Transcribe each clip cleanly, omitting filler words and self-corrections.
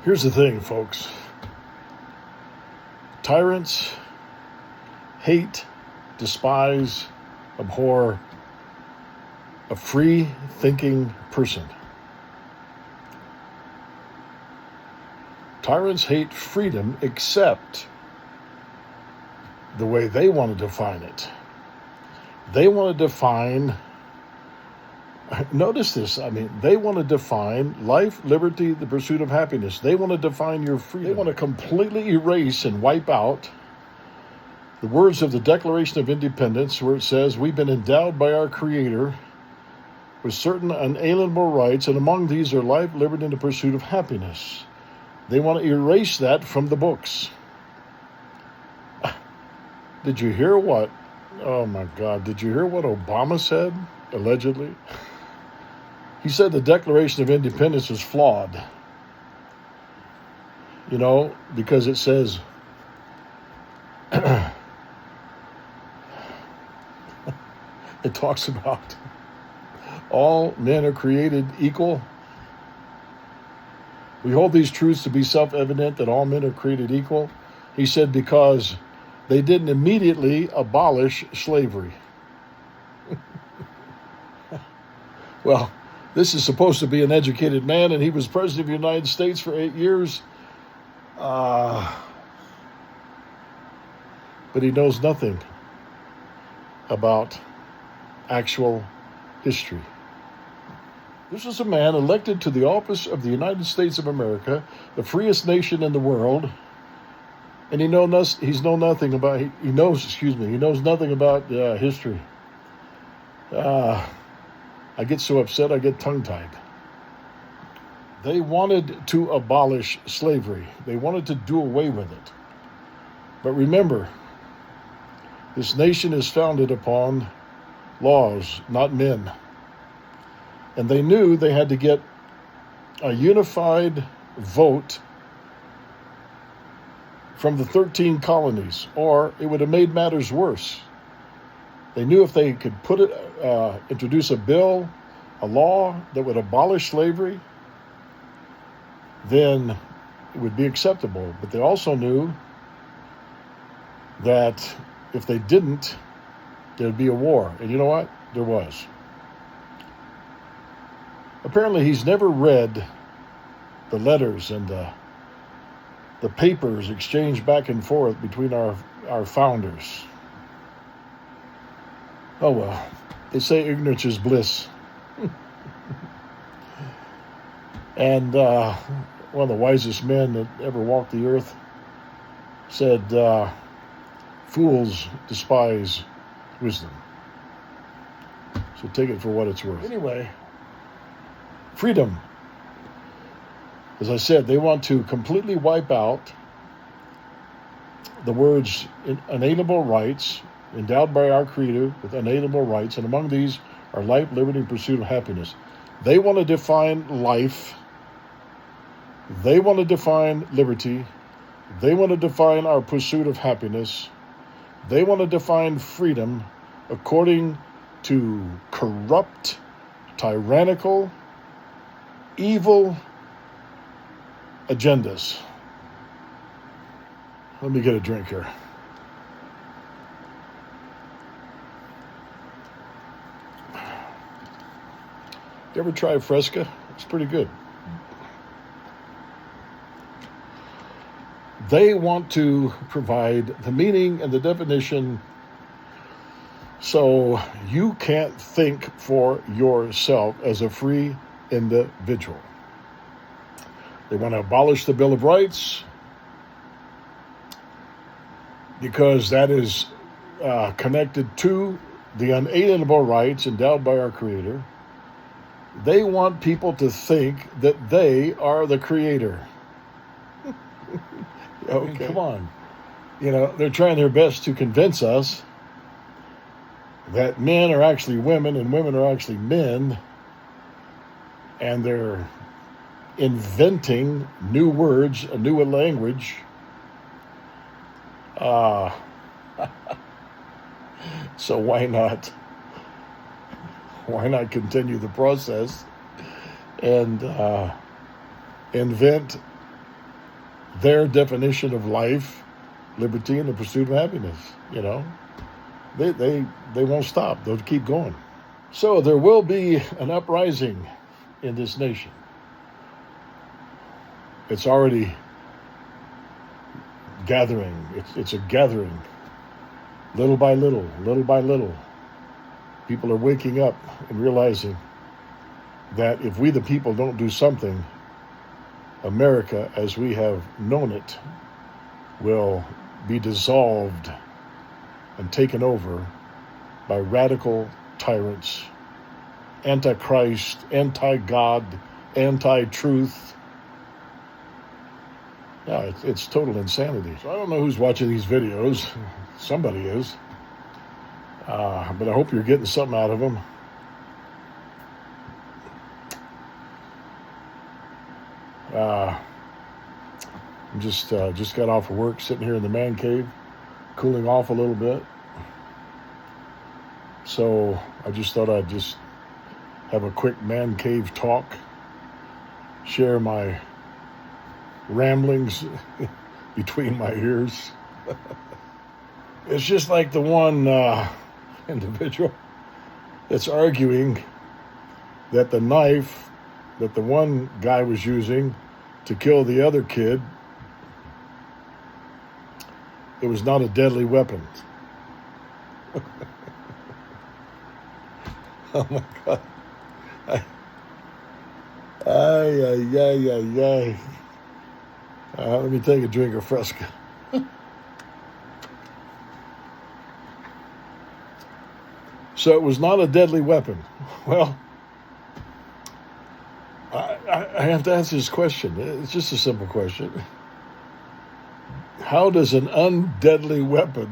Here's the thing, folks. Tyrants hate, despise, abhor a free-thinking person. Tyrants hate freedom except the way they want to define it. They want to define, notice this, they want to define life, liberty, the pursuit of happiness. They want to define your freedom. They want to completely erase and wipe out the words of the Declaration of Independence, where it says, we've been endowed by our Creator with certain unalienable rights, and among these are life, liberty, and the pursuit of happiness. They want to erase that from the books. Did you hear what? Oh my God, did you hear what Obama said, allegedly? He said the Declaration of Independence was flawed. Because it says, it talks about all men are created equal. We hold these truths to be self-evident that all men are created equal. He said because they didn't immediately abolish slavery. Well, this is supposed to be an educated man, and he was president of the United States for 8 years. But he knows nothing about actual history. This is a man elected to the office of the United States of America, the freest nation in the world, and he knows nothing about history. I get so upset I get tongue-tied. They wanted to abolish slavery. They wanted to do away with it. But remember, this nation is founded upon laws, not men. And they knew they had to get a unified vote from the 13 colonies, or it would have made matters worse. They knew if they could introduce a bill, a law that would abolish slavery, then it would be acceptable. But they also knew that if they didn't, there'd be a war. And you know what? There was. Apparently, he's never read the letters and the papers exchanged back and forth between our founders. Oh well, they say ignorance is bliss. And one of the wisest men that ever walked the earth said, fools despise wisdom. So take it for what it's worth. Anyway, freedom. As I said, they want to completely wipe out the words inalienable rights, endowed by our Creator with inalienable rights, and among these are life, liberty, and pursuit of happiness. They want to define life. They want to define liberty. They want to define our pursuit of happiness. They want to define freedom according to corrupt, tyrannical, evil agendas. Let me get a drink here. You ever try Fresca? It's pretty good. They want to provide the meaning and the definition so you can't think for yourself as a free individual. They want to abolish the Bill of Rights because that is connected to the unalienable rights endowed by our Creator. They want people to think that they are the Creator. Okay. Come on. They're trying their best to convince us that men are actually women and women are actually men, and they're inventing new words, a new language. So why not continue the process and invent their definition of life, liberty, and the pursuit of happiness. You know, they won't stop. They'll keep going. So there will be an uprising in this nation. It's already gathering. It's a gathering. Little by little, little by little. People are waking up and realizing that if we the people don't do something, America as we have known it will be dissolved and taken over by radical tyrants, antichrist, anti-God, anti-truth. Yeah, it's total insanity. So I don't know who's watching these videos. Somebody is. But I hope you're getting something out of them. I'm just got off of work, sitting here in the man cave, cooling off a little bit. So I just thought I'd just have a quick man cave talk, share my ramblings between my ears. It's just like the one individual that's arguing that the knife that the one guy was using to kill the other kid, it was not a deadly weapon. Oh my God. Ay. Let me take a drink of Fresca. So it was not a deadly weapon. Well, I have to answer this question. It's just a simple question. How does an undeadly weapon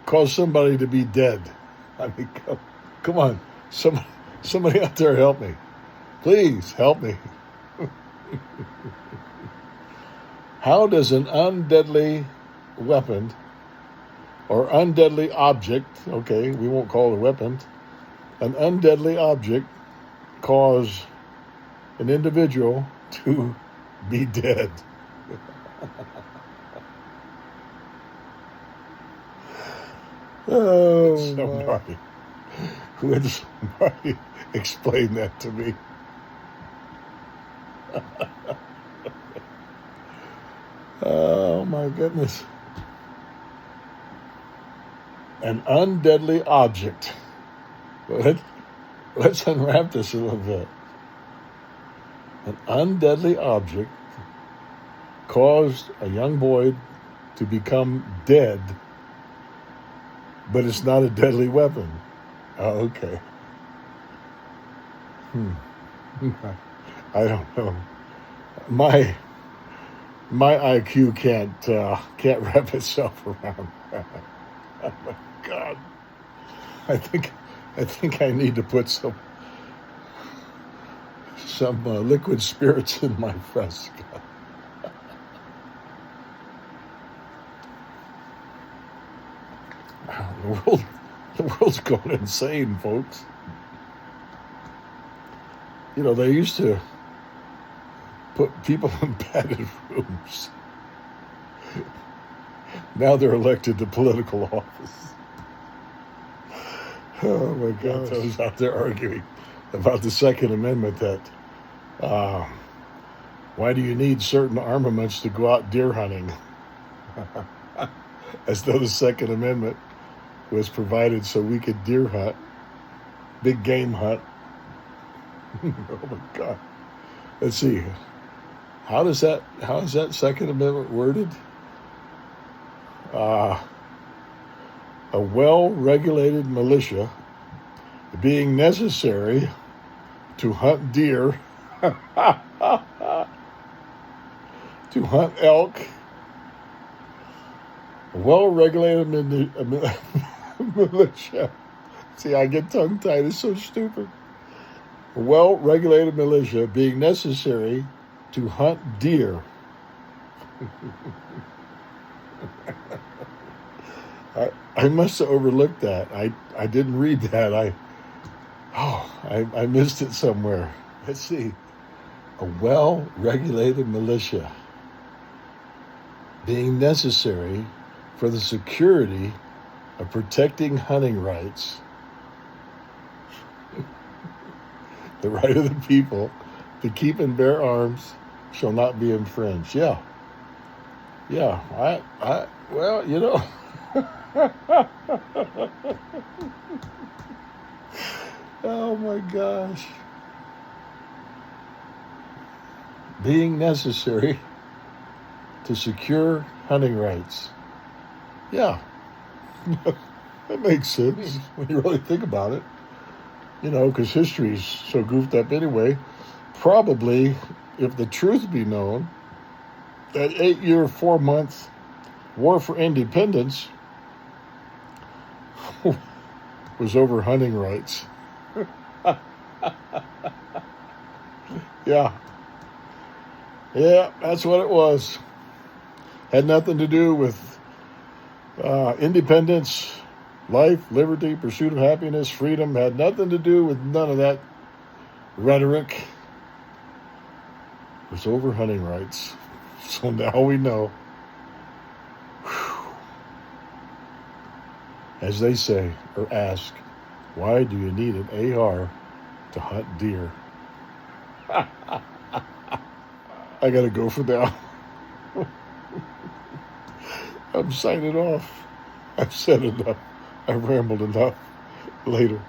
cause somebody to be dead? I mean, come on. Somebody out there help me. Please help me. How does an undeadly weapon or undeadly object, okay, we won't call it a weapon, an undeadly object cause an individual to be dead? Oh, would somebody explain that to me? Oh my goodness. An undeadly object. Let's unwrap this a little bit. An undeadly object caused a young boy to become dead, but it's not a deadly weapon. Oh, okay. I don't know. My IQ can't wrap itself around that. Oh my God! I think I need to put some liquid spirits in my Fresca. The world's going insane, folks. You know, they used to put people in padded rooms. Now they're elected to political office. Oh my God, those out there arguing about the Second Amendment that why do you need certain armaments to go out deer hunting? As though the Second Amendment was provided so we could deer hunt, big game hunt. Oh my God. Let's see. How is that Second Amendment worded? A well-regulated militia being necessary to hunt deer, to hunt elk. A well-regulated militia. See, I get tongue-tied. It's so stupid. A well-regulated militia being necessary to hunt deer. I must have overlooked that. I didn't read that. I missed it somewhere. Let's see. A well-regulated militia. being necessary for the security of protecting hunting rights, the right of the people to keep and bear arms shall not be infringed. Yeah. Well, oh my gosh. Being necessary to secure hunting rights. Yeah. That makes sense when you really think about it. Because history's so goofed up anyway. Probably, if the truth be known, that 8-year, 4-month war for independence was over hunting rights. Yeah, that's what it was. Had nothing to do with independence, life, liberty, pursuit of happiness, freedom. Had nothing to do with none of that rhetoric. It was over hunting rights. So now we know. Whew. As they say, or ask, why do you need an AR to hunt deer? I gotta go for now. I'm signing off. I've said enough. I've rambled enough. Later.